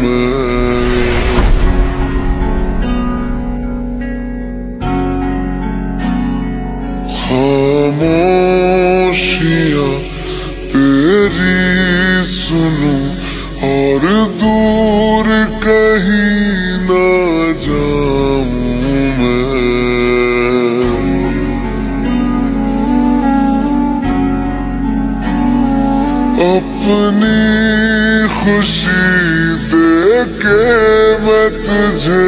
मैं। खामोशियां तेरी सुनूं और दूर कहीं ना जाऊं मैं। अपनी खुशी देके मैं तुझे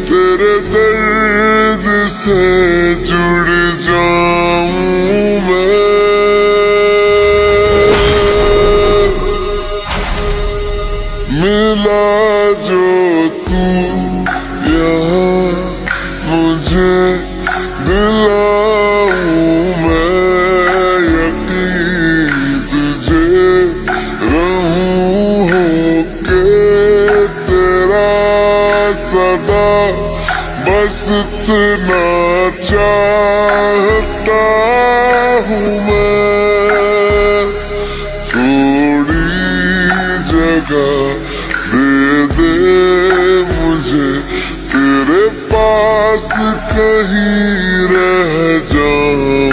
तेरे दर्द से जुड़ जाऊं मैं। मिला जो तू यहाँ मुझे दिलाऊं मैं यकीन तुझे रहूं होके तेरा सदा बस इतना चाहता हूँ मैं। थोड़ी जगह दे मुझे तेरे पास कहीं रह जाऊं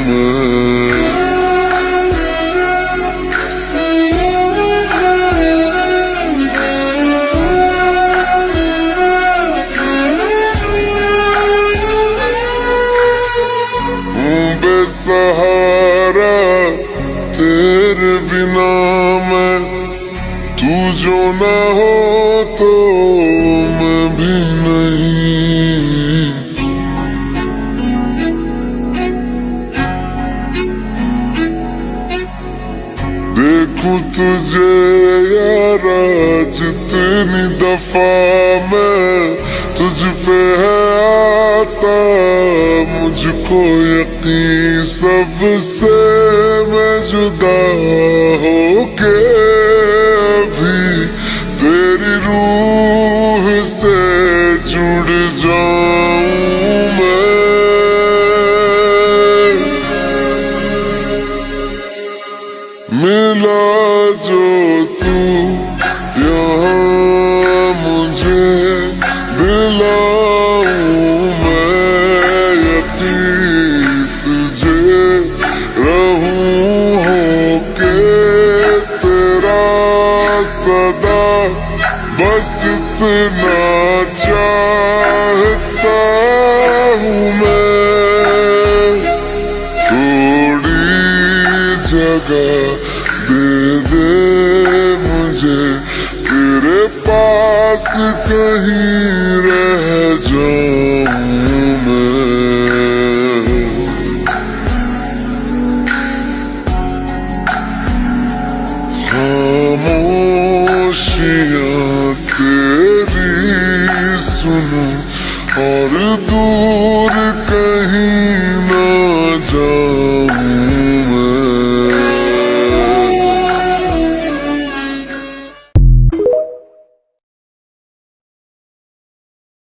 मैं। बेसहारा तेरे बिना मैं, तू जो ना हो तो मैं भी नहीं। देखूं तुझे यारा जितनी दफा मैं तुझ पे है आता मुझको यकीन सबसे मैं जुदा होके भी तेरी रूह से जुड़ जाऊं मैं। मिला जो तू यहाँ मुझे दिलाऊं मैं यकीन तुझे रहूं होके तेरा सदा बस इतना चाहता हूँ मैं। थोड़ी जगह दे मुझे तेरे पास कहीं रह जाऊं।